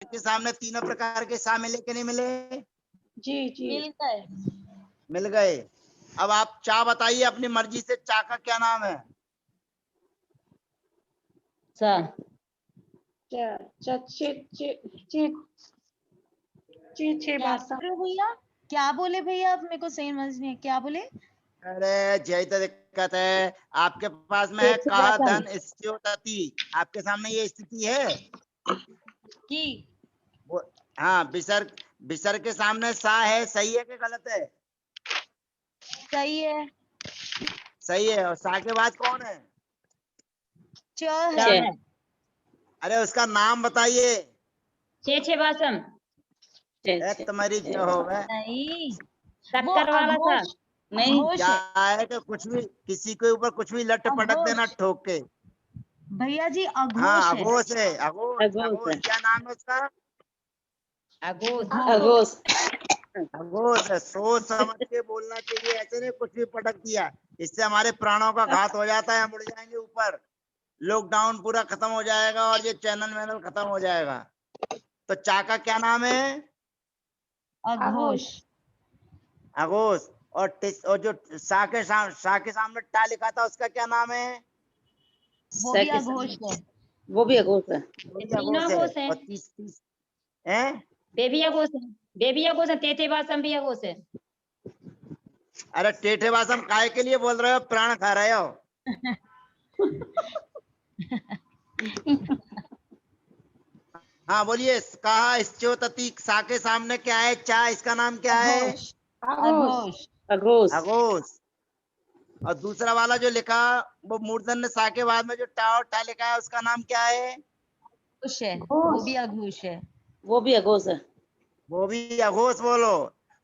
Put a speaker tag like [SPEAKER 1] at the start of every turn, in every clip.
[SPEAKER 1] के सामने तीनों प्रकार के सा मिले कि नहीं मिले?
[SPEAKER 2] जी जी
[SPEAKER 3] मिल गए।
[SPEAKER 1] मिल गए। अब आप चा बताइए अपनी मर्जी से, चा का क्या नाम है?
[SPEAKER 3] चा
[SPEAKER 2] च च चे चे चे चे छे
[SPEAKER 3] क्या
[SPEAKER 2] बासा
[SPEAKER 3] बोल रहे हो भैया? क्या बोले भैया? आप मेरे को सही समझ नहीं है, क्या बोले?
[SPEAKER 1] अरे यही तो दिक्कत है, आपके पास में है कहा धन स्त्योतति, आपके सामने ये स्थिति है
[SPEAKER 3] कि
[SPEAKER 1] वो, हाँ विसर्ग, विसर्ग के सामने सा है, सही है कि गलत है?
[SPEAKER 3] सही है।
[SPEAKER 1] सही है। और सा के बाद कौन है?
[SPEAKER 3] च है।
[SPEAKER 1] अरे उसका नाम बताइए।
[SPEAKER 3] छे छे बासम।
[SPEAKER 1] तुम्हारी जो हो है
[SPEAKER 3] नहीं, वो
[SPEAKER 4] टक्कर वाला था।
[SPEAKER 3] अघोष।
[SPEAKER 4] नहीं,
[SPEAKER 3] अघोष
[SPEAKER 1] क्या
[SPEAKER 3] है
[SPEAKER 1] है कि कुछ भी किसी के ऊपर कुछ भी लट पटक
[SPEAKER 3] अघोष।
[SPEAKER 1] देना ठोक के।
[SPEAKER 3] भैया जी अघोष
[SPEAKER 1] हाँ
[SPEAKER 3] है।
[SPEAKER 1] अघोष है, अघोष।
[SPEAKER 4] अघोष
[SPEAKER 1] अघोष
[SPEAKER 4] है।
[SPEAKER 1] क्या नाम है उसका?
[SPEAKER 4] अघोष।
[SPEAKER 1] अघोष है। सोच समझ के बोलना चाहिए, ऐसे नहीं कुछ भी पटक दिया, इससे हमारे प्राणों का घात हो जाता है, हम उड़ जाएंगे ऊपर, लॉकडाउन पूरा खत्म हो जाएगा और ये चैनल वैनल खत्म हो जाएगा। तो चा का क्या नाम है?
[SPEAKER 3] अघोष।
[SPEAKER 1] अघोष। और जो सा के सामने टा लिखा था उसका क्या नाम है?
[SPEAKER 3] वो भी अघोष है।
[SPEAKER 4] वो भी अघोष है।
[SPEAKER 1] वो भी
[SPEAKER 3] तीनों
[SPEAKER 1] अघोष
[SPEAKER 3] अघोष
[SPEAKER 1] है।
[SPEAKER 3] है।
[SPEAKER 1] और तीस है।
[SPEAKER 4] बेबी अघोष है। बेबी अघोष है। तेथे बासम भी अघोष है।
[SPEAKER 1] अरे टेढ़े भाषा में काय के लिए बोल रहे हो, प्राण खा रहे हो? हाँ बोलिए। कहा स्त्योतति, सा के सामने क्या है? चा, इसका नाम क्या है?
[SPEAKER 3] अघोष। अघोष।
[SPEAKER 4] अघोष।
[SPEAKER 1] अघोष। और दूसरा वाला जो लिखा, वो मूर्धन्य सा के बाद में जो टा और टा लिखा है उसका नाम क्या है?
[SPEAKER 3] अघोष है, वो भी अघोष है।
[SPEAKER 4] वो भी अघोष है।
[SPEAKER 1] वो भी अघोष बोलो।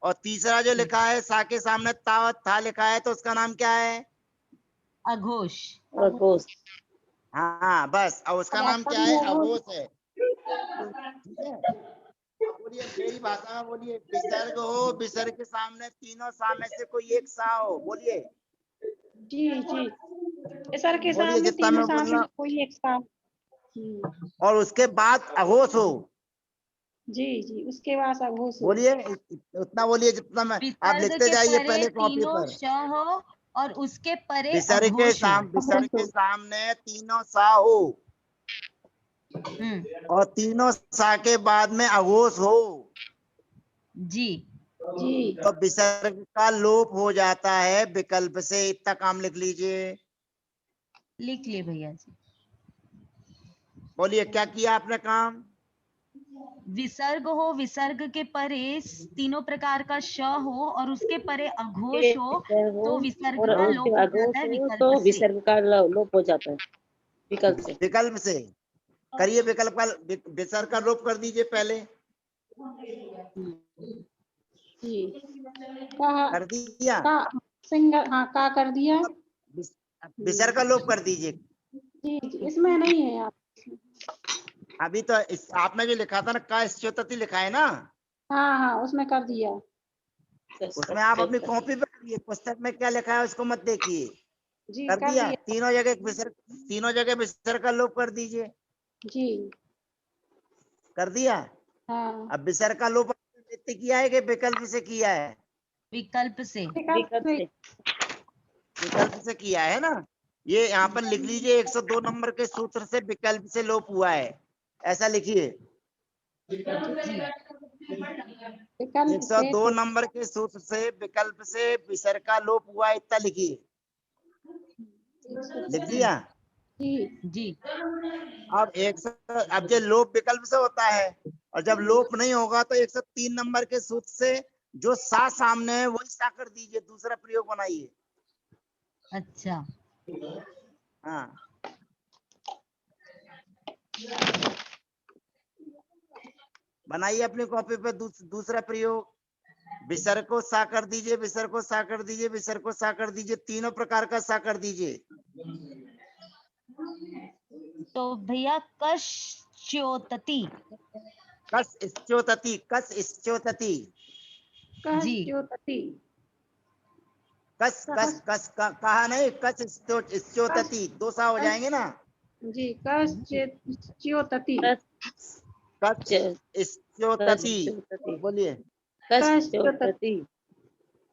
[SPEAKER 1] और तीसरा जो लिखा है सा के सामने ता और था लिखा है, तो उसका नाम क्या है?
[SPEAKER 3] अघोष।
[SPEAKER 4] अघोष।
[SPEAKER 1] हाँ बस, और उसका नाम क्या है? अघोष है। ठीक है। अब बोलिए मेरी भाषा में बोलिए, विसर्ग हो, विसर्ग के सामने तीनों सा में से कोई एक सा हो, बोलिए।
[SPEAKER 2] जी जी सर के
[SPEAKER 1] बोलिए
[SPEAKER 2] सामने
[SPEAKER 1] जितना
[SPEAKER 2] तीनों
[SPEAKER 1] मैं बोल
[SPEAKER 2] सामने
[SPEAKER 1] रहा,
[SPEAKER 2] कोई एक साथ।
[SPEAKER 1] और उसके बाद अघोष हो।
[SPEAKER 2] जी जी उसके बाद अघोष हो।
[SPEAKER 1] बोलिए उतना बोलिए जितना मैं, आप
[SPEAKER 3] विसर्ग
[SPEAKER 1] लिखते
[SPEAKER 3] के
[SPEAKER 1] जाइए
[SPEAKER 3] परे
[SPEAKER 1] पहले कॉपी
[SPEAKER 3] तीनों
[SPEAKER 1] पर।
[SPEAKER 3] श हो और उसके परे अघोष हो।
[SPEAKER 1] विसर्ग के सामने तीनों सा हो और तीनों सा के बाद में अघोष हो,
[SPEAKER 3] जी
[SPEAKER 2] जी
[SPEAKER 1] तो विसर्ग का लोप हो जाता है विकल्प से। इतना काम लिख लीजिए।
[SPEAKER 3] लिख लिए भैया जी।
[SPEAKER 1] बोलिए क्या किया आपने काम?
[SPEAKER 3] विसर्ग हो, विसर्ग के परे तीनों प्रकार का श हो और उसके परे अघोष हो, तो विसर्ग
[SPEAKER 4] और
[SPEAKER 3] का
[SPEAKER 4] उसके
[SPEAKER 3] लोप हो
[SPEAKER 4] अघोष
[SPEAKER 3] जाता है
[SPEAKER 4] हो
[SPEAKER 3] विकल्प
[SPEAKER 4] तो
[SPEAKER 3] से।
[SPEAKER 4] विसर्ग का लोप हो जाता है विकल्प से।
[SPEAKER 1] विकल्प से करिए, विकल्प का विसर्ग का लोप कर दीजिए पहले।
[SPEAKER 2] जी कहा
[SPEAKER 1] कर दिया।
[SPEAKER 2] का सिंगल हाँ का कर दिया।
[SPEAKER 1] अब विसर्ग का लोप कर दीजिए।
[SPEAKER 2] जी जी इसमें नहीं है आप।
[SPEAKER 1] अभी तो आपने जो लिखा था ना, का स्त्योतति लिखा है ना,
[SPEAKER 2] हाँ हाँ उसमें कर दिया।
[SPEAKER 1] उसमें आप अपनी कॉपी पे करिए, पुस्तक में क्या लिखा है उसको मत देखिए।
[SPEAKER 2] जी
[SPEAKER 1] कर
[SPEAKER 2] कर
[SPEAKER 1] दिया।
[SPEAKER 2] दिया।
[SPEAKER 1] तीनों जगह विसर्ग का लोप कर दीजिए।
[SPEAKER 2] जी
[SPEAKER 1] कर दिया।
[SPEAKER 2] हाँ
[SPEAKER 1] अब विसर्ग का लोप आपने किया है कि विकल्प से किया है?
[SPEAKER 3] विकल्प से।
[SPEAKER 4] विकल्प से।
[SPEAKER 1] विकल्प से किया है ना। ये यहाँ पर लिख लीजिए, 102 नंबर के सूत्र से विकल्प से लोप हुआ है, ऐसा लिखिए।
[SPEAKER 2] विकल्प से
[SPEAKER 1] 102 नंबर के सूत्र से विकल्प से विसर्ग का लोप हुआ, इतना लिखिए। लिख दिया।
[SPEAKER 2] जी
[SPEAKER 3] जी
[SPEAKER 1] अब ये लोप विकल्प से होता है, और जब लोप नहीं होगा तो 103 नंबर के सूत्र से जो सा सामने है वही सा कर दीजिए, दूसरा प्रयोग बनाइए।
[SPEAKER 3] अच्छा।
[SPEAKER 1] हाँ बनाइए अपनी कॉपी पे दूसरा प्रयोग। विसर्ग को सा कर दीजिए, विसर्ग को सा कर दीजिए, विसर्ग को सा कर दीजिए, तीनों प्रकार का सा कर दीजिए।
[SPEAKER 3] तो भैया कश्च्योतति।
[SPEAKER 1] कस स्त्योतति, कस स्त्योतति,
[SPEAKER 3] जी
[SPEAKER 2] कस्योतति
[SPEAKER 1] कस कस कस कहा नहीं, कस स्त्योतति, दो सा हो जाएंगे ना।
[SPEAKER 2] जी कस्योतति
[SPEAKER 1] कच इष्टोतति बोलिए
[SPEAKER 4] कष्टोतति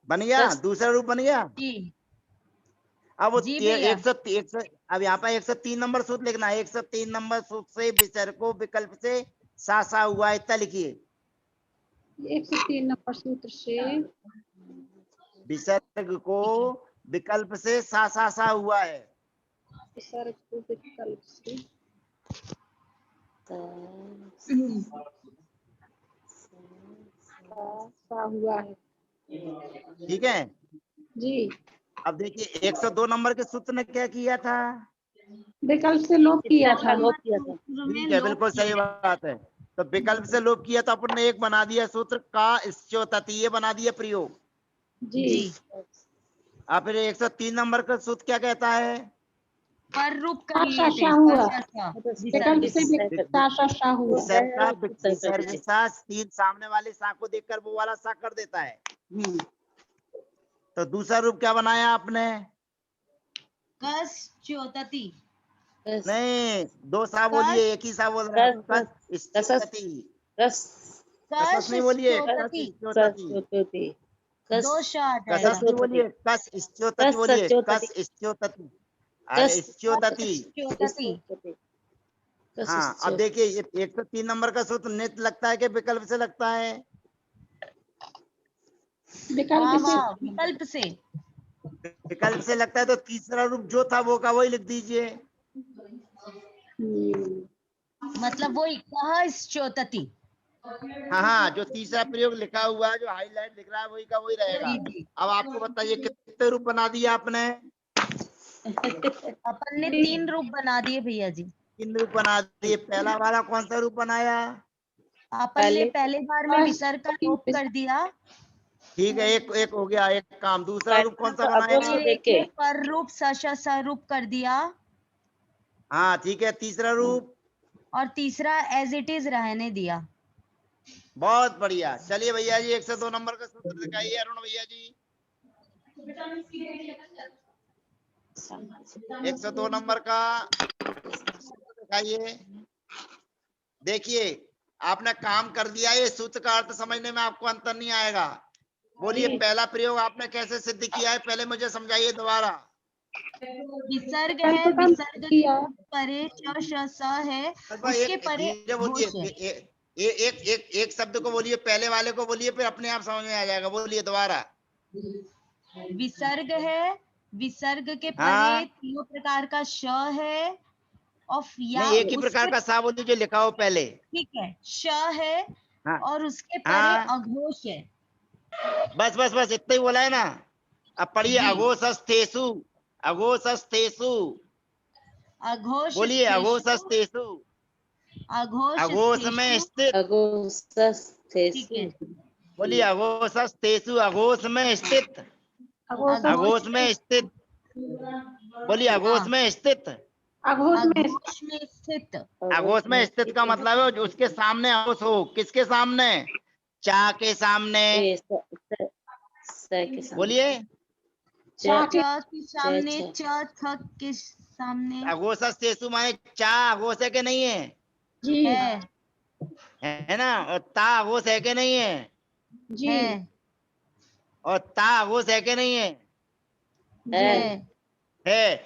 [SPEAKER 1] बन गया,
[SPEAKER 4] कस-
[SPEAKER 1] दूसरा रूप बन गया।
[SPEAKER 3] जी
[SPEAKER 1] अब वो
[SPEAKER 3] जी भैया।
[SPEAKER 1] 103 अब यहाँ पर 103 नंबर सूत्र लिखना है। 103 नंबर सूत्र से विसर्ग को विकल्प से सा सा हुआ इतना लिखिए।
[SPEAKER 2] 103 नंबर सूत्र से
[SPEAKER 1] विसर्ग को विकल्प से सा हुआ है।
[SPEAKER 2] विसर्ग को विकल्प से सा हुआ है।
[SPEAKER 1] ठीक है।
[SPEAKER 2] जी,
[SPEAKER 1] अब देखिए 102 नंबर के सूत्र ने क्या किया था।
[SPEAKER 2] विकल्प से लोप किया था।
[SPEAKER 4] लोप किया था।
[SPEAKER 3] सूत्र में
[SPEAKER 1] ठीक है,
[SPEAKER 3] लोप
[SPEAKER 1] बिल्कुल सही
[SPEAKER 3] किया।
[SPEAKER 1] बात है। तो विकल्प से लोप किया तो अपन ने एक बना दिया सूत्र का इष्टोतति, ये बना दिया प्रयोग।
[SPEAKER 2] जी,
[SPEAKER 3] जी
[SPEAKER 1] अब फिर 103 नंबर का सूत्र क्या कहता है।
[SPEAKER 3] पर रूप कर लिए थे।
[SPEAKER 2] सा हुआ।
[SPEAKER 3] सा सा
[SPEAKER 2] विकल्प से सा हुआ।
[SPEAKER 1] विसर्ग का विसर्ग सा तीन सामने वाले सा को देखकर वो वाला सा कर देता है। तो दूसरा रूप क्या बनाया आपने।
[SPEAKER 3] कष्टोतति।
[SPEAKER 1] नहीं, दो सा बोलिए, एक ही सा बोल रहे हैं।
[SPEAKER 4] कस-
[SPEAKER 1] इष्टोतति।
[SPEAKER 4] कस
[SPEAKER 1] कसस नहीं बोलिए, कस
[SPEAKER 3] कष्टोतति।
[SPEAKER 1] इष्टोतति।
[SPEAKER 4] कष्टोतति
[SPEAKER 3] दो श आ
[SPEAKER 1] कसस
[SPEAKER 3] जाएगा।
[SPEAKER 1] नहीं बोलिए, कस इष्टोतति बोलिए, कस इष्टोतति। अरे
[SPEAKER 4] कस-
[SPEAKER 1] इष्टोतति।
[SPEAKER 3] कष्टोतति।
[SPEAKER 1] हाँ, अब देखिए ये 103 नंबर का सूत्र नित्य लगता है कि विकल्प से लगता है।
[SPEAKER 2] विकल्प से।
[SPEAKER 3] हाँ, विकल्प से।
[SPEAKER 1] विकल्प से लगता है तो तीसरा रूप जो था वो का वही लिख दीजिए।
[SPEAKER 3] मतलब वही कष्टोतति।
[SPEAKER 1] हाँ हाँ, जो तीसरा प्रयोग लिखा हुआ है, जो हाईलाइट लिख रहा है, वही का वही रहेगा।
[SPEAKER 3] जी जी।
[SPEAKER 1] अब आपको बताइए कितने रूप बना दिया आपने।
[SPEAKER 3] अपन ने 3 रूप बना दिए भैया जी।
[SPEAKER 1] 3 रूप बना दिए। पहला वाला कौन सा रूप बनाया।
[SPEAKER 3] अपन ने पहले बार में विसर्ग का लोप कर दिया।
[SPEAKER 1] ठीक है, एक एक हो गया, एक काम। दूसरा रूप कौन सा बनाया।
[SPEAKER 3] फिर एक में पर रूप स रूप कर दिया।
[SPEAKER 1] हाँ ठीक है, तीसरा रूप।
[SPEAKER 3] और तीसरा एज इट इज रहने दिया।
[SPEAKER 1] बहुत बढ़िया। चलिए भैया जी 102 नंबर का सूत्र दिखाइए अरुण भैया जी। 102 नंबर का सूत्र दिखाइए। देखिए आपने काम कर दिया, ये सूत्र का अर्थ समझने में आपको अंतर नहीं आएगा। बोलिए पहला प्रयोग आपने कैसे सिद्ध किया है, पहले मुझे समझाइए दोबारा।
[SPEAKER 3] विसर्ग है, विसर्ग के परे श स है, उसके परे
[SPEAKER 1] धीरे बोलिए।
[SPEAKER 3] घोष है।
[SPEAKER 1] एक शब्द को बोलिए, पहले वाले को बोलिए, फिर अपने आप समझ में आ जाएगा। बोलिए दोबारा।
[SPEAKER 3] विसर्ग है, विसर्ग के परे
[SPEAKER 1] हाँ।
[SPEAKER 3] 3 प्रकार का श है और या
[SPEAKER 1] नहीं, एक ही प्रकार का सा बोलिए जो लिखा हो पहले।
[SPEAKER 3] ठीक है, श है
[SPEAKER 1] हाँ
[SPEAKER 3] और उसके परे
[SPEAKER 1] हाँ,
[SPEAKER 3] अघोष है।
[SPEAKER 1] बस बस बस इतना ही बोला है ना। अब पढ़िए
[SPEAKER 3] जी।
[SPEAKER 1] अघोषस्थेषु। अघोषस्थेषु
[SPEAKER 3] अघोष
[SPEAKER 1] बोलिए।
[SPEAKER 3] स्थेषु,
[SPEAKER 1] अघोषस्थेषु।
[SPEAKER 3] अघोष
[SPEAKER 1] अघोष में
[SPEAKER 3] स्थेषु,
[SPEAKER 1] स्थित।
[SPEAKER 3] ठीक है।
[SPEAKER 1] बोलिए अघोषस्थेषु, अघोष में स्थित। अघोष में स्थित। बोलिए अघोष
[SPEAKER 3] हाँ,
[SPEAKER 1] में स्थित।
[SPEAKER 2] अघोष में
[SPEAKER 3] अघोष में स्थित।
[SPEAKER 1] अघोष में स्थित का मतलब है जो उसके सामने अघोष हो। किसके सामने। चा के सामने। बोलिए
[SPEAKER 3] च के सामने, च थ के सामने
[SPEAKER 1] अघोषस्थेषु माने चा अघोष है कि नहीं है।
[SPEAKER 2] जी
[SPEAKER 1] है ना। और ता अघोष है कि नहीं है।
[SPEAKER 2] जी
[SPEAKER 3] है,
[SPEAKER 1] और ता अघोष है कि नहीं है।
[SPEAKER 3] है।
[SPEAKER 1] है।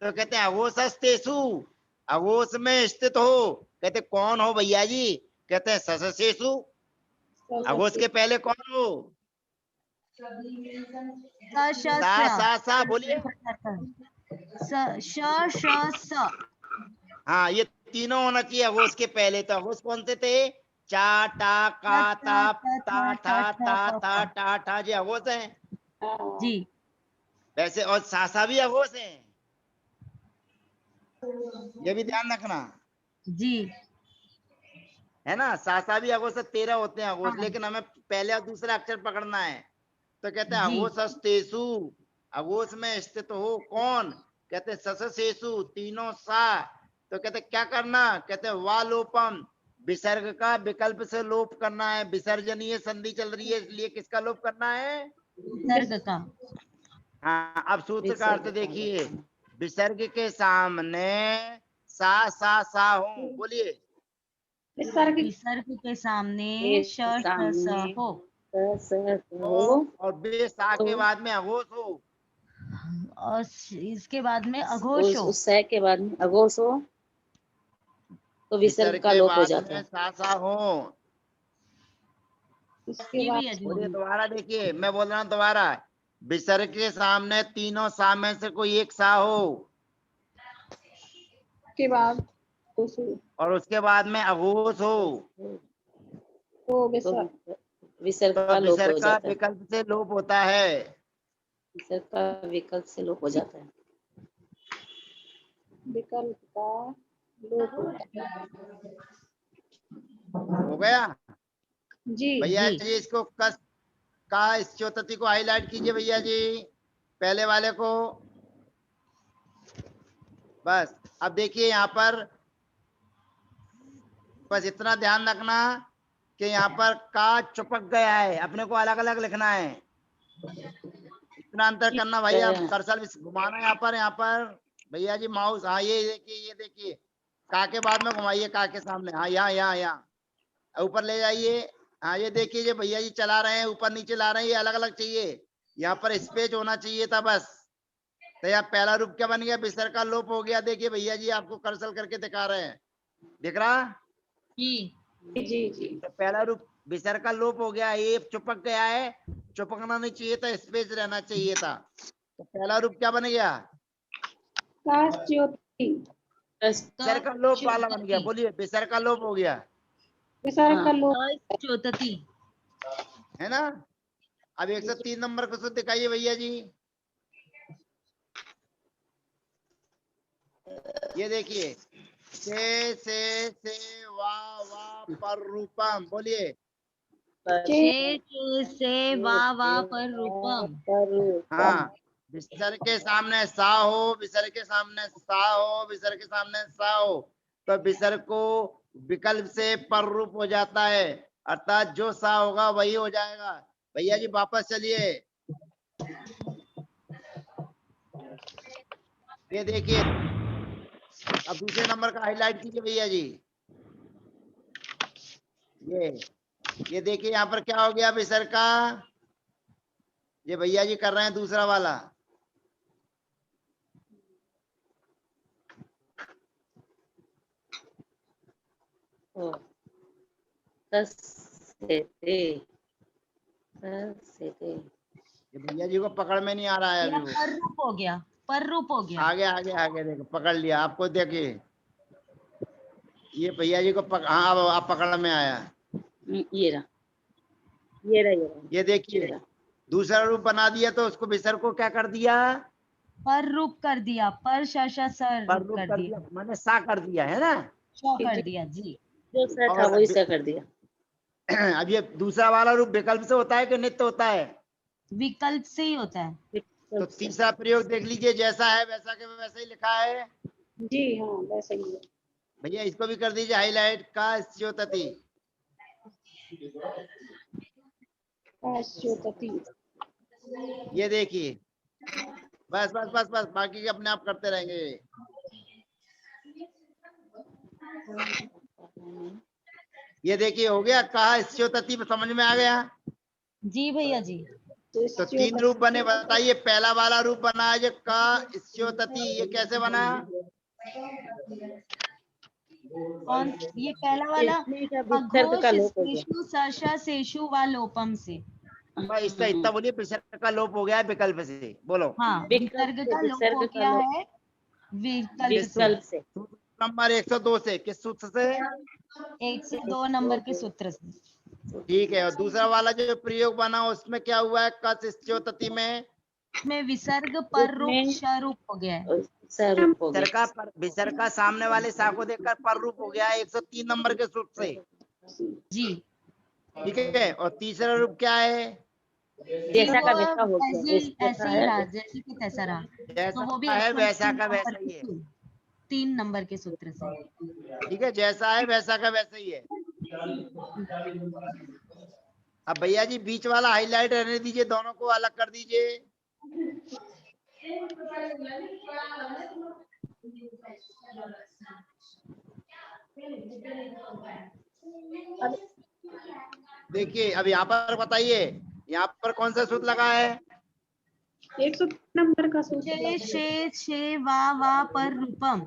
[SPEAKER 1] तो कहते हैं अघोषस्थेषु, अघोष में स्थित हो। कहते कौन हो भैया जी। कहते हैं सससेषु। अघोष के पहले कौन हो।
[SPEAKER 3] स श
[SPEAKER 1] सा बोलिए।
[SPEAKER 3] श स।
[SPEAKER 1] हाँ, ये तीनों होना चाहिए अघोष के पहले। तो अघोष कौन से थे। चा टा का ता ता ठा ता था टा ठा, जी अघोष है।
[SPEAKER 3] जी
[SPEAKER 1] वैसे और सासा भी अघोष है, ये भी ध्यान रखना।
[SPEAKER 3] जी।
[SPEAKER 1] है ना। सासा भी अघोष है, 13 होते हैं अघोष।
[SPEAKER 3] हाँ,
[SPEAKER 1] लेकिन हमें पहले और दूसरा अक्षर पकड़ना है। तो कहते हैं
[SPEAKER 3] जी
[SPEAKER 1] अघोषस्थेषु, अघोष में स्थित हो कौन। कहते हैं सससेषु, तीनों सा। तो कहते क्या करना। कहते हैं वालोपम, विसर्ग का विकल्प से लोप करना है। विसर्जनीय संधि चल रही है, इसलिए किसका लोप करना है।
[SPEAKER 3] विसर्ग का।
[SPEAKER 1] हाँ, अब सूत्र का अर्थ देखिए। विसर्ग के सामने सा हो। बोलिए
[SPEAKER 2] विसर्ग
[SPEAKER 3] विसर्ग के सामने
[SPEAKER 5] के
[SPEAKER 3] श श स
[SPEAKER 5] सामने
[SPEAKER 3] हो
[SPEAKER 5] हो
[SPEAKER 1] और बे सा के बाद में अघोष हो।
[SPEAKER 3] और इसके बाद में अघोष हो।
[SPEAKER 5] उस से के बाद में अघोष हो तो विसर्ग
[SPEAKER 1] विसर्ग
[SPEAKER 5] का
[SPEAKER 1] के
[SPEAKER 5] लोप हो
[SPEAKER 1] बाद
[SPEAKER 5] जाता
[SPEAKER 1] में
[SPEAKER 5] है।
[SPEAKER 1] सा हो।
[SPEAKER 2] इसके
[SPEAKER 3] जी
[SPEAKER 2] बाद
[SPEAKER 3] भैया जी।
[SPEAKER 1] बोलिए दोबारा, देखिए मैं बोल रहा हूँ दोबारा। विसर्ग के सामने तीनों सा में से कोई एक सा हो
[SPEAKER 2] के बाद तो
[SPEAKER 1] और उसके बाद में अघोष हो
[SPEAKER 5] तो
[SPEAKER 2] विसर्ग
[SPEAKER 5] विसर्ग
[SPEAKER 1] तो
[SPEAKER 5] का लोप
[SPEAKER 1] विसर्ग
[SPEAKER 5] हो
[SPEAKER 1] का
[SPEAKER 5] जाता है।
[SPEAKER 1] विकल्प से लोप होता है।
[SPEAKER 5] विसर्ग का विकल्प से लोप हो जाता है।
[SPEAKER 2] विकल्प का लोप होता है।
[SPEAKER 1] हो गया
[SPEAKER 2] जी
[SPEAKER 1] भैया
[SPEAKER 3] जी।
[SPEAKER 1] जी। इसको कस का इस चौतती को हाईलाइट कीजिए भैया जी, पहले वाले को। बस अब देखिए यहाँ पर बस इतना ध्यान रखना कि यहाँ पर का चुपक गया है, अपने को अलग अलग लिखना है। इतना अंतर करना भाई। अब कर्सर घुमाना यहाँ पर भैया जी माउस। हाँ ये देखिए का के बाद में घुमाइए, का के सामने। हाँ यहाँ ऊपर ले जाइए। हाँ ये देखिए ये भैया जी चला रहे हैं, ऊपर नीचे ला रहे हैं, ये अलग अलग चाहिए। यहाँ पर स्पेस होना चाहिए था बस। तो यहाँ पहला रूप क्या बन गया, विसर्ग का लोप हो गया। देखिए भैया जी आपको कर्सर करके दिखा रहे हैं, दिख रहा।
[SPEAKER 3] जी
[SPEAKER 2] जी जी
[SPEAKER 1] तो पहला रूप विसर्ग का लोप हो गया, ये चिपक गया है। चिपकना नहीं चाहिए था, स्पेस रहना चाहिए था। तो पहला रूप क्या बन गया,
[SPEAKER 2] काश्योती
[SPEAKER 1] विसर्ग का लोप वाला बन गया। बोलिए विसर्ग का लोप हो गया
[SPEAKER 2] विसर्ग का लोप
[SPEAKER 3] चौतती।
[SPEAKER 1] है ना। अब 103 नंबर को शुद्ध दिखाइए भैया जी। ये देखिए से वा पर रूपम। बोलिए
[SPEAKER 3] से वा पर रूपम।
[SPEAKER 1] हाँ। विसर्ग के सामने सा हो, विसर्ग के सामने सा हो, विसर्ग के सामने सा हो तो विसर्ग को विकल्प से पर रूप हो जाता है, अर्थात जो सा होगा वही हो जाएगा। भैया जी वापस चलिए। ये देखिए अब दूसरे नंबर का हाईलाइट कीजिए भैया जी। ये देखिए यहाँ पर क्या हो गया विसर्ग का। ये भैया जी कर रहे हैं दूसरा वाला। ये भैया जी को पकड़ में नहीं आ रहा है अभी वो।
[SPEAKER 3] पर रूप हो गया, पर रूप हो गया।
[SPEAKER 1] आगे देखो, पकड़ लिया आपको। देखिए ये भैया जी को हाँ अब आप पकड़ में आया।
[SPEAKER 5] ये रहा
[SPEAKER 1] ये देखिए दूसरा रूप बना दिया तो उसको विसर्ग को क्या कर दिया,
[SPEAKER 3] पर रूप कर दिया, पर सर
[SPEAKER 1] पर
[SPEAKER 3] रूप
[SPEAKER 1] रूप
[SPEAKER 3] कर
[SPEAKER 1] कर
[SPEAKER 3] दिया,
[SPEAKER 1] दिया, मैंने सा कर दिया है ना।
[SPEAKER 3] शो कर दिया जी।
[SPEAKER 5] जो सा था
[SPEAKER 1] और
[SPEAKER 5] वही सा कर दिया।
[SPEAKER 1] अब ये दूसरा वाला रूप विकल्प से होता है कि नित्य होता है,
[SPEAKER 3] विकल्प से ही होता है।
[SPEAKER 1] तो तीसरा प्रयोग देख लीजिए, जैसा है वैसा के वैसा ही लिखा है।
[SPEAKER 2] जी हाँ वैसे ही है।
[SPEAKER 1] भैया इसको भी कर दीजिए हाईलाइट का स्योतति।
[SPEAKER 2] काश्योतती
[SPEAKER 1] ये देखिए बस बस बस बस बाकी के अपने आप करते रहेंगे। ये देखिए हो गया कहा स्योतति, समझ में आ गया।
[SPEAKER 3] जी भैया जी।
[SPEAKER 1] तो 3 रूप बने, बताइए। पहला वाला रूप बना है जो का स्योतति, ये कैसे बना।
[SPEAKER 3] कौन ये पहला वाला,
[SPEAKER 5] इसमें का विसर्ग
[SPEAKER 3] अघोष
[SPEAKER 5] का लोप हो गया।
[SPEAKER 3] स्पेशु सर्षा सेशु व लोपम से।
[SPEAKER 1] इसका इतना बोलिए विसर्ग का लोप हो गया है विकल्प से। बोलो
[SPEAKER 3] हाँ विसर्ग का लोप हो गया है विकल्प से।
[SPEAKER 5] से
[SPEAKER 1] नंबर 102 से, किस सूत्र से।
[SPEAKER 3] 102 नंबर के सूत्र से।
[SPEAKER 1] ठीक है। और दूसरा वाला जो प्रयोग बना उसमें क्या हुआ है, कस स्योतति में
[SPEAKER 3] में विसर्ग पर रूप
[SPEAKER 5] में
[SPEAKER 3] स्वरूप हो गया है।
[SPEAKER 5] स्वरूप हो गया।
[SPEAKER 1] विसर्ग का सामने वाले सा को देखकर पर रूप हो गया है 103 नंबर के सूत्र से।
[SPEAKER 3] जी
[SPEAKER 1] ठीक है। और तीसरा रूप क्या है,
[SPEAKER 5] जैसा का
[SPEAKER 3] वो
[SPEAKER 5] वैसा हो गया।
[SPEAKER 3] ऐसे ही रहा, जैसे कि तैसा रहा। तो वो भी
[SPEAKER 1] जैसा है
[SPEAKER 3] 103
[SPEAKER 1] वैसा का
[SPEAKER 3] नंबर
[SPEAKER 1] वैसा ही है।
[SPEAKER 3] 3 नंबर के सूत्र से।
[SPEAKER 1] ठीक है, जैसा है वैसा का वैसा ही है। अब भैया जी बीच वाला हाईलाइट रहने दीजिए, दोनों को अलग कर दीजिए। देखिए अब यहाँ पर बताइए, यहाँ पर कौन सा सूत्र लगा है?
[SPEAKER 2] 103 नंबर का सूत्र
[SPEAKER 3] छे
[SPEAKER 2] लगा है।
[SPEAKER 3] छे छे वा पर रूपम।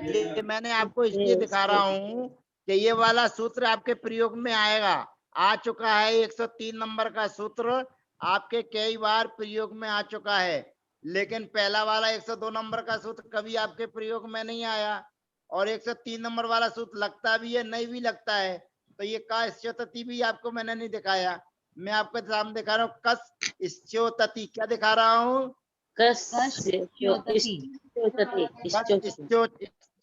[SPEAKER 1] ये मैंने आपको इसलिए दिखा रहा हूँ कि ये वाला सूत्र आपके प्रयोग में आएगा, आ चुका है। 103 नंबर का सूत्र आपके कई बार प्रयोग में आ चुका है, लेकिन पहला वाला 102 नंबर का सूत्र कभी आपके प्रयोग में नहीं आया। और 103 नंबर वाला सूत्र लगता भी है, नहीं भी लगता है। तो ये का स्योतति भी आपको मैंने नहीं दिखाया, मैं आपके सामने दिखा रहा हूँ कस स्योतति। क्या दिखा रहा हूँ?
[SPEAKER 5] कस
[SPEAKER 3] कस्योतति।
[SPEAKER 5] इष्टोतति
[SPEAKER 1] कस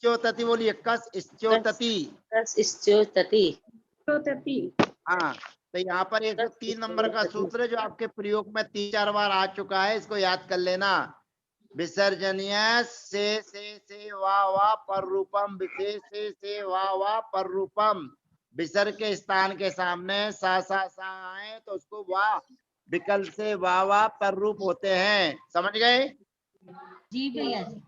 [SPEAKER 1] स्योतति बोलिए, कस स्योतति।
[SPEAKER 5] कस इष्टोतति
[SPEAKER 2] स्योतति।
[SPEAKER 1] हाँ, तो यहाँ पर 103 नंबर का सूत्र है जो आपके प्रयोग में 3-4 बार आ चुका है, इसको याद कर लेना। विसर्जनीय से वा पर रूपम, विशेष से वा पर रूपम। विसर्ग के स्थान के सामने सा आए तो उसको वाह विकल्प से वाह पर रूप होते हैं। समझ गए?
[SPEAKER 3] जी भैया जी।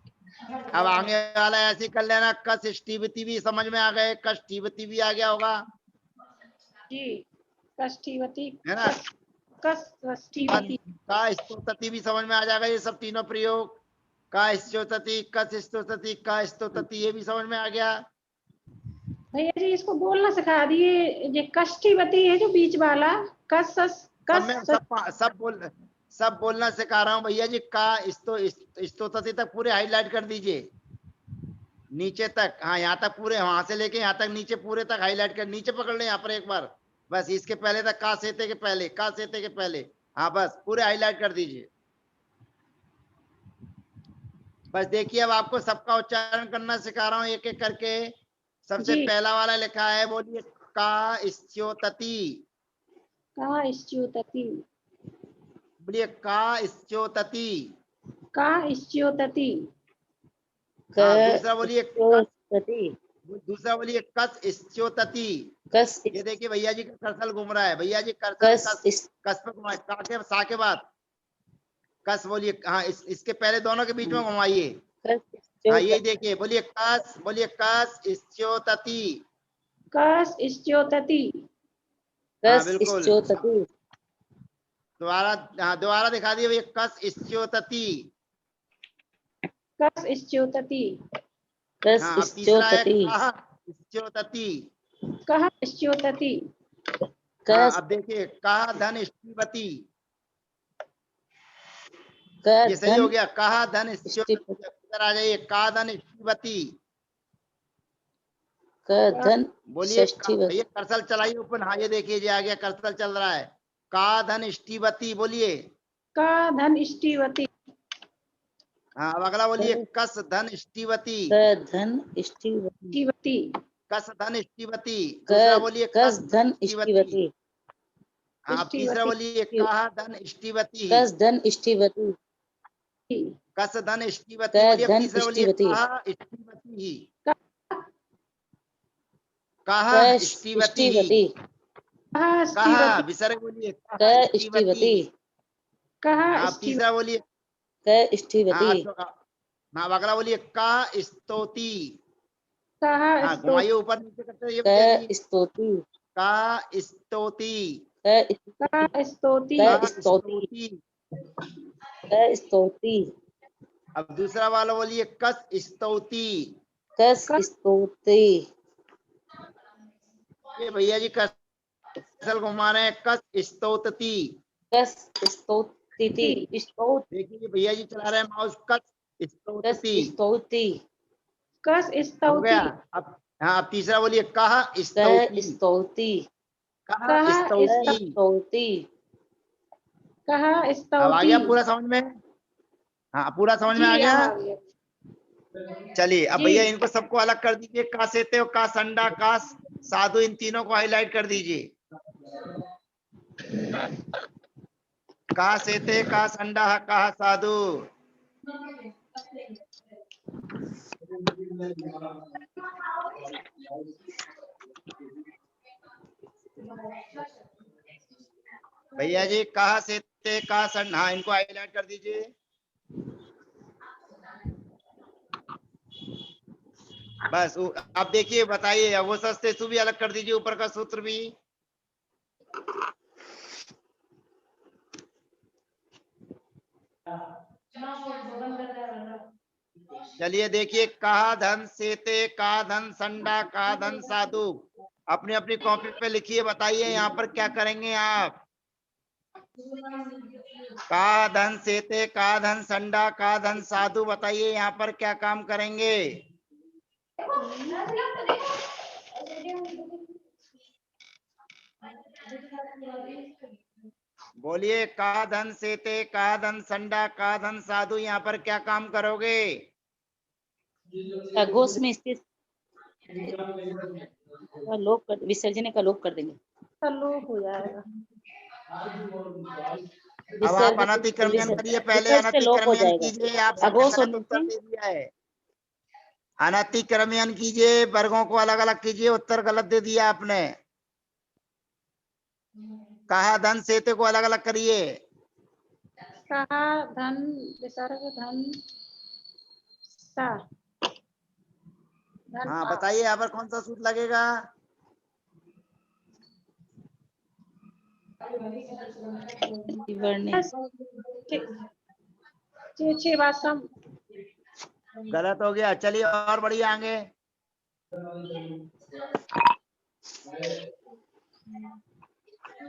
[SPEAKER 1] अब आगे वाला ऐसे कर लेना, कस इष्टिवती भी समझ में आ गए, कष्टिवती भी आ गया होगा,
[SPEAKER 2] जी, कष्टिवती,
[SPEAKER 1] है ना?
[SPEAKER 2] कष्टिवती।
[SPEAKER 1] का स्तोतति भी समझ में आ जाएगा। ये सब तीनों प्रयोग, का स्तोतति, कस स्तोतति, का स्तोतति, ये भी समझ में आ गया।
[SPEAKER 2] भैया जी इसको बोलना सिखा दिए। ये कष्टिवती है जो बीच वाला, कस
[SPEAKER 1] सब बोलना सिखा रहा हूँ भैया जी। का स्तोतति तक पूरे हाईलाइट कर दीजिए, नीचे तक। हाँ, यहाँ तक पूरे, वहां से लेके यहाँ तक नीचे पूरे तक हाईलाइट कर, नीचे पकड़ ले यहाँ पर एक बार, बस इसके पहले तक, का सेते के पहले, का सेते के पहले। हाँ, बस पूरे हाईलाइट कर दीजिए। बस देखिए, अब आपको सबका उच्चारण करना सिखा रहा हूँ एक एक करके। सबसे
[SPEAKER 2] जी।
[SPEAKER 1] पहला वाला लिखा है, बोलिए का स्योतति।
[SPEAKER 2] का स्योतति।
[SPEAKER 1] बोलिए का स्योतति।
[SPEAKER 2] का स्योतति।
[SPEAKER 1] हाँ, दूसरा बोलिए
[SPEAKER 5] इष्टोतति
[SPEAKER 1] दूसरा बोलिए कस स्योतति।
[SPEAKER 5] कस
[SPEAKER 1] ये देखिए भैया जी का कर्सल घूम रहा है, भैया जी कर्सल कस पे घुमाए, का के सा के बाद कस बोलिए। हाँ, इसके पहले दोनों के बीच में घुमाइए। हाँ, यही देखिए, बोलिए कस स्योतति।
[SPEAKER 2] कस स्योतति।
[SPEAKER 1] हाँ,
[SPEAKER 5] कस
[SPEAKER 1] बिल्कुल।
[SPEAKER 5] इष्टोतति
[SPEAKER 1] दोबारा, हाँ दोबारा दिखा दिए भैया, कस स्योतति।
[SPEAKER 2] कस स्योतति।
[SPEAKER 5] कस
[SPEAKER 1] हाँ, अब तीसरा है
[SPEAKER 5] इष्टोतति
[SPEAKER 1] कह स्योतति।
[SPEAKER 2] कह स्योतति।
[SPEAKER 1] हाँ,
[SPEAKER 5] कस
[SPEAKER 1] अब देखिए कह धन स्टीवती।
[SPEAKER 5] क
[SPEAKER 1] ये सही
[SPEAKER 5] धन
[SPEAKER 1] हो गया, कह धन स्टीवती।
[SPEAKER 5] इष्टिवति
[SPEAKER 1] इधर आ जाइए, का धन स्टीवती।
[SPEAKER 5] क धन
[SPEAKER 1] बोलिए
[SPEAKER 5] षष्ठीवति
[SPEAKER 1] भैया, कर्सल चलाइए ऊपर। हाँ, ये देखिए, ये आ गया, कर्सल चल रहा है। का धन स्टीवती बोलिए।
[SPEAKER 2] का धन स्टीवती।
[SPEAKER 1] हाँ, अब अगला बोलिए, कस धन स्टीवती।
[SPEAKER 5] क धन इष्टिवति
[SPEAKER 2] स्टीवती।
[SPEAKER 1] कस धन स्टीवती। दूसरा बोलिए
[SPEAKER 5] कस धन
[SPEAKER 1] स्टीवती।
[SPEAKER 5] इष्टिवति
[SPEAKER 1] हाँ, अब तीसरा बोलिए, कह धन स्टीवती।
[SPEAKER 5] कस धन इष्टिवति
[SPEAKER 1] कस धन स्टीवती
[SPEAKER 5] क
[SPEAKER 1] बोलिए। अब
[SPEAKER 5] धन
[SPEAKER 1] तीसरा बोलिए,
[SPEAKER 5] इष्टिवति
[SPEAKER 1] कह स्टीवती ही।
[SPEAKER 5] क
[SPEAKER 1] कह स्टीवती ही।
[SPEAKER 5] इष्टिवति
[SPEAKER 1] कहा
[SPEAKER 2] स्टीवती।
[SPEAKER 1] विसर्ग बोलिए,
[SPEAKER 5] क
[SPEAKER 1] कहा
[SPEAKER 5] इष्टिवति
[SPEAKER 1] स्टीवती।
[SPEAKER 2] कह
[SPEAKER 1] हाँ,
[SPEAKER 2] स्टीवती।
[SPEAKER 1] तीसरा बोलिए,
[SPEAKER 5] क इष्टिवति
[SPEAKER 1] हाँ अगला बोलिए, का स्तोती।
[SPEAKER 2] कह
[SPEAKER 1] हाँ,
[SPEAKER 2] स्तोति।
[SPEAKER 1] घुमाइए ऊपर नीचे करते रहिए भैया जी।
[SPEAKER 5] क स्तोति
[SPEAKER 1] का स्तोती।
[SPEAKER 5] क
[SPEAKER 2] कह स्तोति।
[SPEAKER 5] क
[SPEAKER 1] का
[SPEAKER 5] स्तोति
[SPEAKER 1] स्तोती।
[SPEAKER 5] क स्तोति
[SPEAKER 1] अब दूसरा वाला बोलिए, कस स्तोती।
[SPEAKER 5] कस स्तोति
[SPEAKER 1] ये भैया जी कर्सल घुमा रहे हैं, कस स्तोतती।
[SPEAKER 5] कस स्तोति स्तोत
[SPEAKER 1] देखिए भैया जी चला रहे हैं माउस, कस
[SPEAKER 5] कस
[SPEAKER 1] स्तोतती।
[SPEAKER 5] स्तोति
[SPEAKER 2] कस
[SPEAKER 1] हो
[SPEAKER 2] स्तौति।
[SPEAKER 1] गया। अब हाँ, अब तीसरा बोलिए, कहा
[SPEAKER 5] क
[SPEAKER 1] स्तोती।
[SPEAKER 5] स्तोति
[SPEAKER 1] कहा
[SPEAKER 2] कहा
[SPEAKER 1] स्तोती।
[SPEAKER 5] स्तोति
[SPEAKER 2] कह
[SPEAKER 1] अब आ
[SPEAKER 2] स्तौति।
[SPEAKER 1] गया पूरा समझ में? हाँ, पूरा समझ में आ
[SPEAKER 2] जी
[SPEAKER 1] गया।
[SPEAKER 2] अब आ गया।
[SPEAKER 1] चलिए, अब
[SPEAKER 2] जी।
[SPEAKER 1] भैया इनको सबको अलग कर दीजिए। का सेते, का संडा, का साधु, इन तीनों को हाईलाइट कर दीजिए। का सेते, का संडा, का साधु। भैया जी, कहा सेते, का संडा, हाँ इनको हाईलाइट कर दीजिए। बस अब देखिए, बताइए, अब वो सस्ते भी अलग कर दीजिए, ऊपर का सूत्र भी। चलिए देखिए, का धन सेते, का धन संडा, का धन साधु। अपनी अपनी कॉपी पे लिखिए, बताइए यहाँ पर क्या करेंगे आप। का धन सेते, का धन संडा, का धन साधु, बताइए यहाँ पर क्या काम करेंगे। बोलिए, का धन सेते, का धन संडा, का धन साधु, यहाँ पर क्या काम करोगे।
[SPEAKER 5] खरगोश में स्थित का लोप कर, विसर्जन का लोप कर देंगे।
[SPEAKER 2] लोप हो जाएगा।
[SPEAKER 1] अब आप अनतिक्रमण करिए, पहले
[SPEAKER 5] विसर्ग से लोप हो
[SPEAKER 1] अनतिक्रमण
[SPEAKER 5] जाएगा।
[SPEAKER 1] कीजिए। आपने
[SPEAKER 5] अघोष
[SPEAKER 1] गलत
[SPEAKER 5] होने
[SPEAKER 1] उत्तर
[SPEAKER 5] से
[SPEAKER 1] दे दिया है। अनतिक्रमण कीजिए, वर्गों को अलग अलग कीजिए, उत्तर गलत दे दिया आपने। कहा धन सेते को अलग अलग करिए।
[SPEAKER 2] कहा धन विसर्ग धन सा धन
[SPEAKER 1] हाँ
[SPEAKER 2] आ।
[SPEAKER 1] बताइए, यहाँ पर कौन सा सूत्र लगेगा।
[SPEAKER 5] वर्ण
[SPEAKER 2] छे वासम।
[SPEAKER 1] गलत हो गया। चलिए और बढ़िया आगे।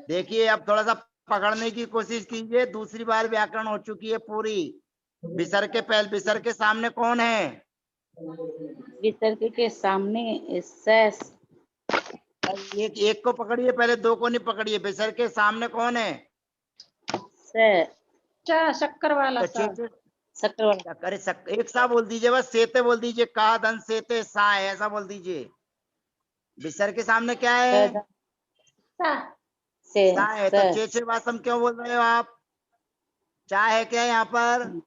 [SPEAKER 1] देखिए, अब थोड़ा सा पकड़ने की कोशिश कीजिए। दूसरी बार व्याकरण हो चुकी है पूरी। विसर्ग के सामने कौन है।
[SPEAKER 5] विसर्ग के सामने सैस
[SPEAKER 1] एक एक को पकड़िए पहले, दो को नहीं पकड़िए। विसर्ग के सामने कौन है।
[SPEAKER 2] शक्कर वाला
[SPEAKER 1] तो
[SPEAKER 2] सा।
[SPEAKER 5] शक्कर वाला
[SPEAKER 1] अरे एक सा बोल दीजिए, बस सेते बोल दीजिए। का धन सेते सा है, ऐसा बोल दीजिए। विसर्ग के सामने क्या है।
[SPEAKER 2] सा
[SPEAKER 5] से
[SPEAKER 1] सा है। तो छे वासम क्यों बोल रहे हो आप। चा है क्या यहाँ पर।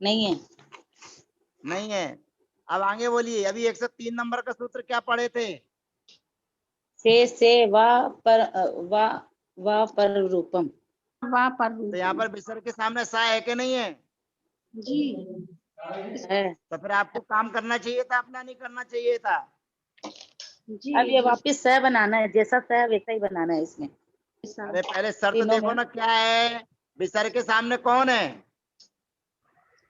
[SPEAKER 5] नहीं है।
[SPEAKER 1] नहीं है। अब आगे बोलिए। अभी 103 नंबर का सूत्र क्या पढ़े थे।
[SPEAKER 5] से वा पर रूपम।
[SPEAKER 2] वहाँ पर
[SPEAKER 1] तो यहाँ पर विसर्ग के सामने सा है कि नहीं है।
[SPEAKER 2] जी
[SPEAKER 5] है।
[SPEAKER 1] तो फिर आपको काम करना चाहिए था, अपना नहीं करना चाहिए था।
[SPEAKER 2] जी
[SPEAKER 5] अब ये वापिस स बनाना है, जैसा स है वैसा ही बनाना है इसमें।
[SPEAKER 1] अरे पहले शर्त
[SPEAKER 5] तीनों
[SPEAKER 1] देखो
[SPEAKER 5] में
[SPEAKER 1] ना क्या है। विसर्ग के सामने कौन है।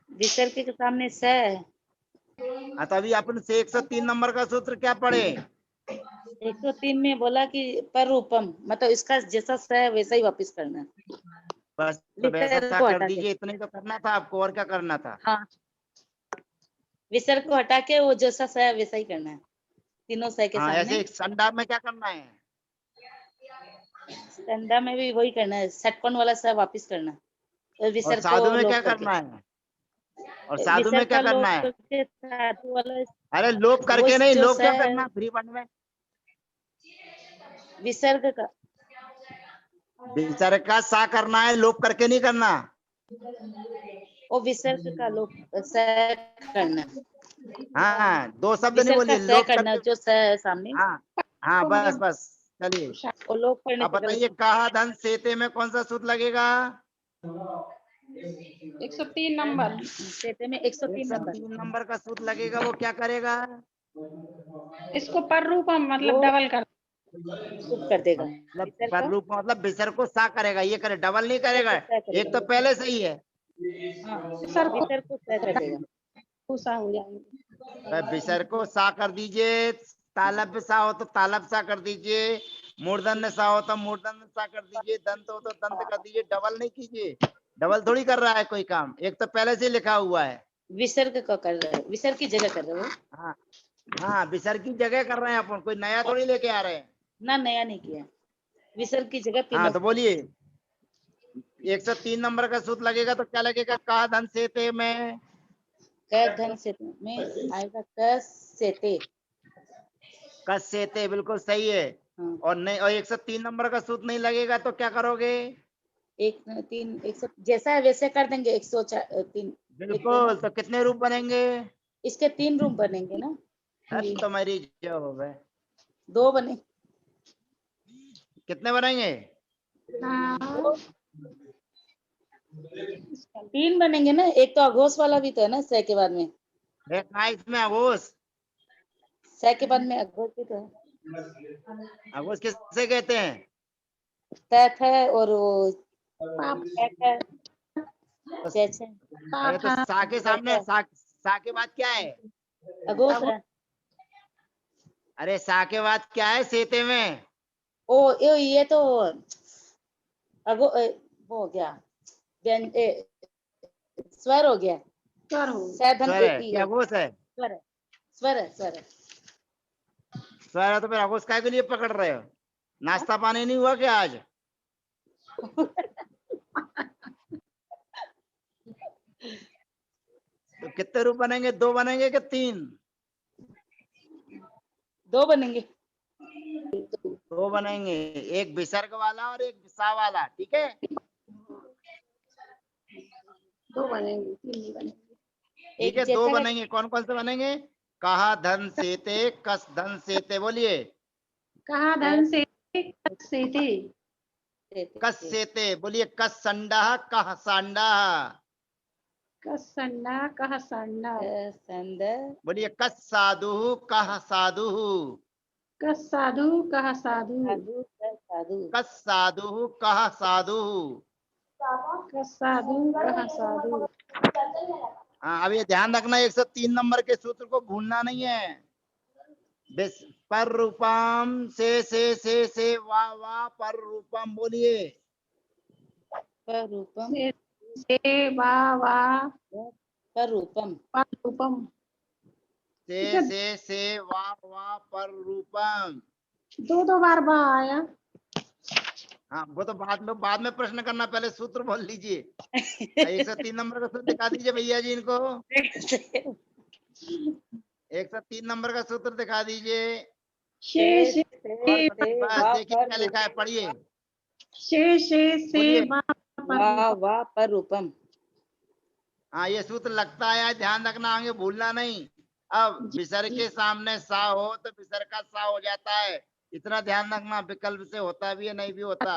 [SPEAKER 5] विसर्ग के सामने स है।
[SPEAKER 1] हाँ, तो अभी अपन से 103 नंबर का सूत्र क्या पढ़े।
[SPEAKER 5] 103 में बोला कि पर रूपम, मतलब इसका जैसा स है वैसा ही वापिस करना है।
[SPEAKER 1] बस तो वैसा
[SPEAKER 5] विसर्ग
[SPEAKER 1] सा
[SPEAKER 5] को
[SPEAKER 1] कर
[SPEAKER 5] हटा के।
[SPEAKER 1] दीजिए। इतना ही तो करना था आपको, और क्या करना था।
[SPEAKER 5] हाँ, विसर्ग को हटा के वो जैसा स है वैसा ही करना है, तीनों स के
[SPEAKER 1] हाँ,
[SPEAKER 5] सामने।
[SPEAKER 1] ऐसे संडा में क्या करना है।
[SPEAKER 5] संडा में भी वही करना है, षटकोण वाला स वापिस करना है,
[SPEAKER 1] और
[SPEAKER 5] विसर्ग
[SPEAKER 1] साधु
[SPEAKER 5] को
[SPEAKER 1] में क्या
[SPEAKER 5] लोप करके।
[SPEAKER 1] करना है। और साधु में
[SPEAKER 5] विसर्ग
[SPEAKER 1] क्या
[SPEAKER 5] का
[SPEAKER 1] करना
[SPEAKER 5] लोप
[SPEAKER 1] है।
[SPEAKER 5] करके धातु वाला
[SPEAKER 1] अरे लोप
[SPEAKER 5] वो
[SPEAKER 1] करके नहीं,
[SPEAKER 5] जो
[SPEAKER 1] लोप
[SPEAKER 5] स
[SPEAKER 1] क्या
[SPEAKER 5] है
[SPEAKER 1] करना फ्री फंड में।
[SPEAKER 5] विसर्ग का
[SPEAKER 1] विसर्ग का सा करना है, लोप करके नहीं करना।
[SPEAKER 5] वो विसर्ग का लोप स करना,
[SPEAKER 1] हाँ, दो शब्द नहीं
[SPEAKER 5] विसर्ग का
[SPEAKER 1] बोलिए,
[SPEAKER 5] स
[SPEAKER 1] लोप
[SPEAKER 5] करना
[SPEAKER 1] शब्द।
[SPEAKER 5] जो स है सामने,
[SPEAKER 1] हाँ हाँ,
[SPEAKER 2] तो
[SPEAKER 1] बस
[SPEAKER 2] मतलब
[SPEAKER 1] बस। चलिए
[SPEAKER 5] वो लोप करने
[SPEAKER 1] अब
[SPEAKER 5] से
[SPEAKER 1] बताइए,
[SPEAKER 5] गलत।
[SPEAKER 1] कहा धन सेते में कौन सा सूत्र लगेगा।
[SPEAKER 2] 103 नंबर।
[SPEAKER 5] सेते में 103 नंबर
[SPEAKER 1] 103 नंबर का सूत्र लगेगा। वो क्या करेगा।
[SPEAKER 2] इसको पर रूपम
[SPEAKER 5] वो
[SPEAKER 2] मतलब डबल कर।
[SPEAKER 5] लोप कर देगा,
[SPEAKER 1] मतलब
[SPEAKER 5] विसर्ग
[SPEAKER 1] पर
[SPEAKER 5] का
[SPEAKER 1] रूप मतलब विसर्ग को सा करेगा, ये करे, डबल नहीं करेगा।
[SPEAKER 5] को स करेगा।
[SPEAKER 1] एक तो पहले से ही है।
[SPEAKER 2] सर
[SPEAKER 5] विसर्ग को स कर देगा।
[SPEAKER 2] सा हो जाएंगे।
[SPEAKER 1] विसर्ग को सा कर दीजिए। तालब सा हो तो तालब सा कर दीजिए। मूर्धन्य सा हो तो मूर्धन्य सा कर दीजिए। दंत हो तो दंत कर दीजिए। डबल नहीं कीजिए। डबल थोड़ी कर रहा है कोई काम, एक तो पहले से ही लिखा हुआ है।
[SPEAKER 5] विसर्ग का कर रहा है, विसर्ग की जगह कर रहे हो।
[SPEAKER 1] हाँ हाँ, विसर्ग की जगह कर रहे हैं अपन, कोई नया थोड़ी लेके आ रहे हैं।
[SPEAKER 5] ना नया नहीं किया, विसर्ग की जगह
[SPEAKER 1] हाँ
[SPEAKER 5] तीनों।
[SPEAKER 1] तो बोलिए, 103 नंबर का सूत्र लगेगा तो क्या लगेगा। का धन सेते में
[SPEAKER 5] क धन से में आएगा क सेते।
[SPEAKER 1] कस सेते, बिल्कुल सही है।
[SPEAKER 5] हाँ,
[SPEAKER 1] और नहीं, और 103 नंबर का सूत्र नहीं लगेगा तो क्या करोगे।
[SPEAKER 5] 103 जैसा है वैसे कर देंगे। 103
[SPEAKER 1] बिल्कुल, तो कितने रूप बनेंगे।
[SPEAKER 5] इसके 3 रूम बनेंगे ना।
[SPEAKER 1] अब तो मेरी जवाब है।
[SPEAKER 5] 2 बने,
[SPEAKER 1] कितने बनेंगे।
[SPEAKER 2] हाँ
[SPEAKER 5] 3 बनेंगे ना। एक तो अघोष वाला भी तो है ना स के बाद में।
[SPEAKER 1] देखना इसमें अघोष।
[SPEAKER 5] स के बाद में अघोष भी तो है।
[SPEAKER 1] अब वो किससे कहते हैं?
[SPEAKER 5] तैथ है और वो
[SPEAKER 2] पाप
[SPEAKER 5] पैक है,
[SPEAKER 1] तो
[SPEAKER 5] चैच है,
[SPEAKER 1] अरे तो सा के सामने सा के बाद क्या है?
[SPEAKER 5] अघोष है।
[SPEAKER 1] अरे सा के बाद क्या है सेते में?
[SPEAKER 5] ओ ये तो वो हो गया, स्वर हो गया,
[SPEAKER 2] स्वर हो।
[SPEAKER 5] सैधन
[SPEAKER 1] स्वर है
[SPEAKER 5] एक ही
[SPEAKER 1] कि
[SPEAKER 5] हो,
[SPEAKER 1] अघोष है?
[SPEAKER 5] स्वर है, स्वर है, स्वर है।
[SPEAKER 1] स्वर है तो फिर अघोष काय के लिए पकड़ रहे हो? नाश्ता पानी नहीं हुआ क्या आज? तो कितने रूप बनेंगे? 2 बनेंगे कि 3?
[SPEAKER 5] 2 बनेंगे।
[SPEAKER 1] 2 बनेंगे, एक विसर्ग वाला और एक विसा वाला, ठीक है?
[SPEAKER 2] 2 बनेंगे, 3 नहीं बनेंगे।
[SPEAKER 1] ठीक है, 2 बनेंगे। कौन कौन से बनेंगे? कहा धन सेते, कस धन सेते, बोलिए।
[SPEAKER 2] कहा धन से कस से थे।
[SPEAKER 1] कस सेते, बोलिए। कस संडा, कह सांडा,
[SPEAKER 2] कस संडा कह संडा।
[SPEAKER 5] संद,
[SPEAKER 1] बोलिए। कस साधु, कह साधु,
[SPEAKER 2] कस साधु कह साधु।
[SPEAKER 5] साधु, साधु,
[SPEAKER 1] कस साधु, कह साधु।
[SPEAKER 2] कस साधु कह साधु।
[SPEAKER 1] हाँ, अब ये ध्यान रखना, 103 नंबर के सूत्र को भूलना नहीं है। पर रूपम से वा पर रूपम, बोलिए।
[SPEAKER 5] पर रूपम,
[SPEAKER 2] से वा
[SPEAKER 5] पर रूपम,
[SPEAKER 2] पर रूपम।
[SPEAKER 1] से वा पर रूपम।
[SPEAKER 2] 2 बार बा आया।
[SPEAKER 1] हाँ, वो तो बाद में प्रश्न करना, पहले सूत्र बोल लीजिए। 103 नंबर का सूत्र दिखा दीजिए भैया जी इनको। 103 नंबर का सूत्र दिखा दीजिए।
[SPEAKER 2] से
[SPEAKER 1] बस देखिए क्या लिखा है, पढ़िए।
[SPEAKER 2] से
[SPEAKER 5] वा पर रूपम।
[SPEAKER 1] हाँ, ये सूत्र लगता है, ध्यान रखना, आगे भूलना नहीं। अब विसर्ग के सामने सा हो तो विसर्ग का सा हो जाता है, इतना ध्यान रखना। विकल्प से होता भी है, नहीं भी होता।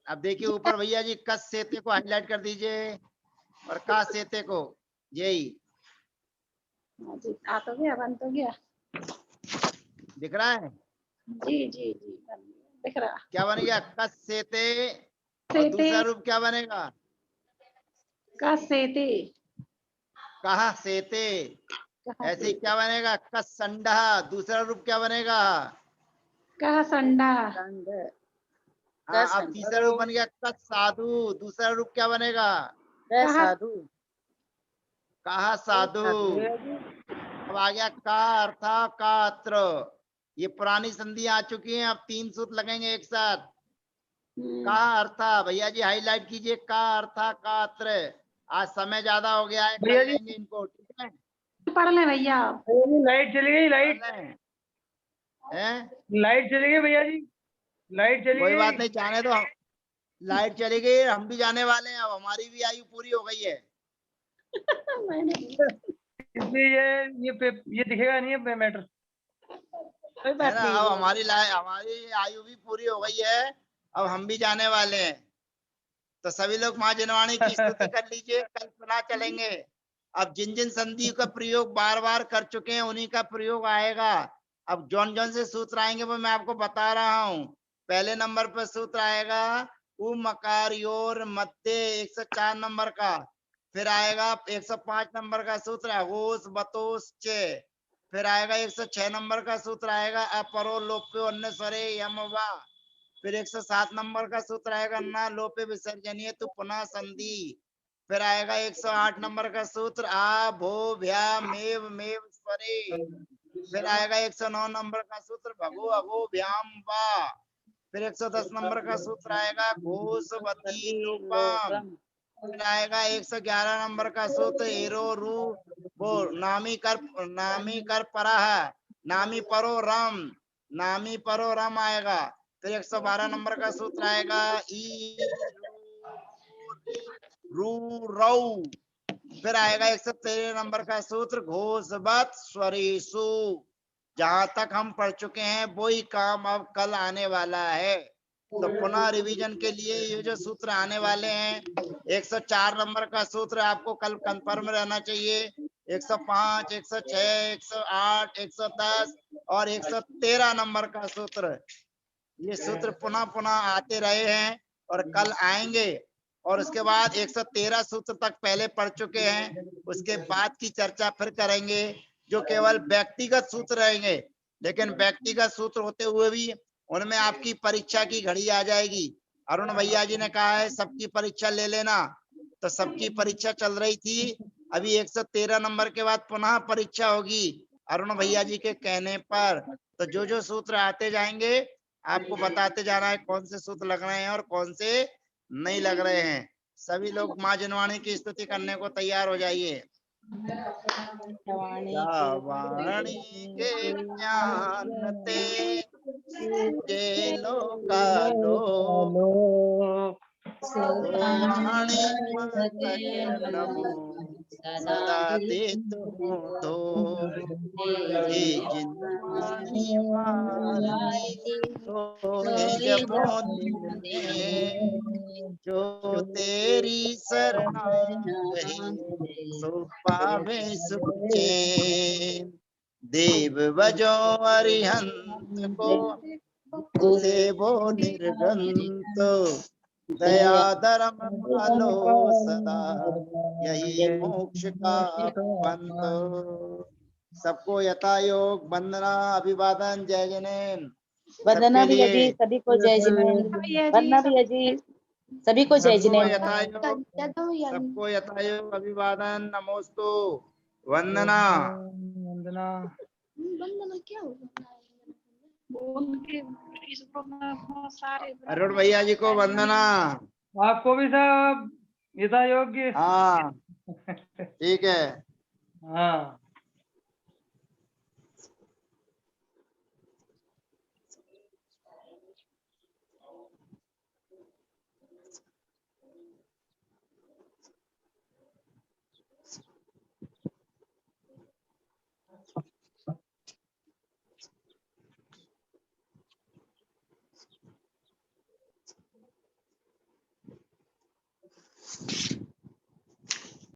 [SPEAKER 1] अब देखिए ऊपर भैया जी, कस सेते को हाईलाइट कर दीजिए और का सेते को, यही
[SPEAKER 2] आ तो गया, बन तो गया।
[SPEAKER 1] दिख रहा है।
[SPEAKER 2] जी जी जी बन गया, दिख रहा।
[SPEAKER 1] क्या बन गया? कस सेते। और
[SPEAKER 2] सेते
[SPEAKER 1] दूसरा रूप क्या बनेगा?
[SPEAKER 2] कस सेते।
[SPEAKER 1] कहा सेते।
[SPEAKER 2] कहा
[SPEAKER 1] ऐसे ही
[SPEAKER 2] सेते।
[SPEAKER 1] क्या बनेगा? कस संडा। दूसरा रूप क्या बनेगा?
[SPEAKER 2] कहा संडा।
[SPEAKER 5] संद,
[SPEAKER 1] हाँ, अब तीसरा रूप बन गया कस साधु। दूसरा रूप क्या बनेगा?
[SPEAKER 2] कहा
[SPEAKER 5] साधु,
[SPEAKER 1] कहा साधु। अब आ गया का अर्था का अत्र। ये पुरानी संधि आ चुकी है, अब 3 सूत्र लगेंगे एक साथ। का अर्था, भैया जी हाईलाइट कीजिए। का अर्था का अत्र। आज समय ज्यादा हो गया है, कर लेंगे इनको, ठीक है?
[SPEAKER 2] पढ़ ले भैया।
[SPEAKER 6] लाइट चली गई, लाइट
[SPEAKER 1] कर लें? हैं?
[SPEAKER 6] लाइट चली गई भैया जी, लाइट चली
[SPEAKER 1] कोई
[SPEAKER 6] गई।
[SPEAKER 1] बात नहीं, जाने दो। लाइट चली गई, हम भी जाने वाले हैं, अब हमारी भी आयु पूरी हो गई है।
[SPEAKER 6] इसलिए ये दिखेगा नहीं है मैटर।
[SPEAKER 5] कोई
[SPEAKER 1] है
[SPEAKER 5] बात
[SPEAKER 1] ना?
[SPEAKER 5] नहीं।
[SPEAKER 1] अब हमारी आयु भी पूरी हो गई है, अब हम भी जाने वाले हैं। तो सभी लोग माँ जिनवाणी की स्तुति कर लीजिए, कल पुनः चलेंगे। अब जिन जिन संधि का प्रयोग बार बार कर चुके हैं उन्हीं का प्रयोग आएगा। अब जौन जौन से सूत्र आएंगे वो मैं आपको बता रहा हूँ। पहले नंबर पर सूत्र आएगा उ मकार योर मध्य, 104 नंबर का। फिर आएगा 105 नंबर का सूत्र अघोष बतोष चे। फिर आएगा 106 नंबर का सूत्र आएगा अपरो लोप्यो अन्य स्वरे यम वा। फिर 107 नंबर का सूत्र आएगा न लोपे विसर्जनीय तो पुनः संधि। फिर आएगा 108 नंबर का सूत्र आ भो भ्या मेव मेव स्वरे। फिर आएगा 109 नंबर का सूत्र भगो अगो भ्याम वा। फिर 110 नंबर का सूत्र आएगा घोषवती लोपम। फिर आएगा 111 नंबर का सूत्र एरो रू वो नामी कर परा है, नामी परो रम आएगा। फिर 112 नंबर का सूत्र आएगा ई रू रऊ। फिर आएगा 113 नंबर का सूत्र घोषवत स्वरेशु। जहां तक हम पढ़ चुके हैं वही काम अब कल आने वाला है। तो पुनः रिवीजन के लिए ये जो सूत्र आने वाले हैं, 104 नंबर का सूत्र आपको कल कंफर्म रहना चाहिए। 105, 106, 108, 110 और 113 नंबर का सूत्र, ये सूत्र पुनः पुनः आते रहे हैं और कल आएंगे। और उसके बाद 113 सूत्र तक पहले पढ़ चुके हैं, उसके बाद की चर्चा फिर करेंगे, जो केवल व्यक्तिगत सूत्र रहेंगे। लेकिन व्यक्तिगत सूत्र होते हुए भी उनमें आपकी परीक्षा की घड़ी आ जाएगी। अरुण भैया जी ने कहा है सबकी परीक्षा ले लेना, तो सबकी परीक्षा चल रही थी, अभी 113 नंबर के बाद पुनः परीक्षा होगी अरुण भैया जी के कहने पर। तो जो जो सूत्र आते जाएंगे आपको बताते जाना है कौन से सूत्र लग रहे हैं और कौन से नहीं लग रहे हैं। सभी लोग माँ जिनवाणी की स्तुति करने को तैयार हो जाइए। वाणी के ज्ञान ते जे लोका लो, वाणी मत नमो सदा देत हूँ दो, ये जिनवाणी वाणी तो निज मोदिन में, जो तेरी शरणागहि सो पावे सुख चैन। देव बजो अरिहंत को सेवो निर्गंत, दया धर्म पालो सदा यही मोक्ष का पंथ। सबको यथा योग वंदना अभिवादन जय जनेन।
[SPEAKER 5] वंदना
[SPEAKER 1] सबके
[SPEAKER 5] भी है
[SPEAKER 1] लिए
[SPEAKER 5] जी, सभी को जय जिनेन्द्र।
[SPEAKER 2] भैया जी
[SPEAKER 5] वंदना भी है जी, सभी को जय
[SPEAKER 1] सबको
[SPEAKER 5] जिनेन्द्र।
[SPEAKER 1] यथायोग, सबको यथायोग अभिवादन नमोस्तु वंदना।
[SPEAKER 6] वंदना।
[SPEAKER 2] उनके इस ग्रुप में बहुत सारे
[SPEAKER 1] अरुण भैया जी को वंदना।
[SPEAKER 6] आपको भी सब यथा योग्य।
[SPEAKER 1] हाँ ठीक है।
[SPEAKER 6] हाँ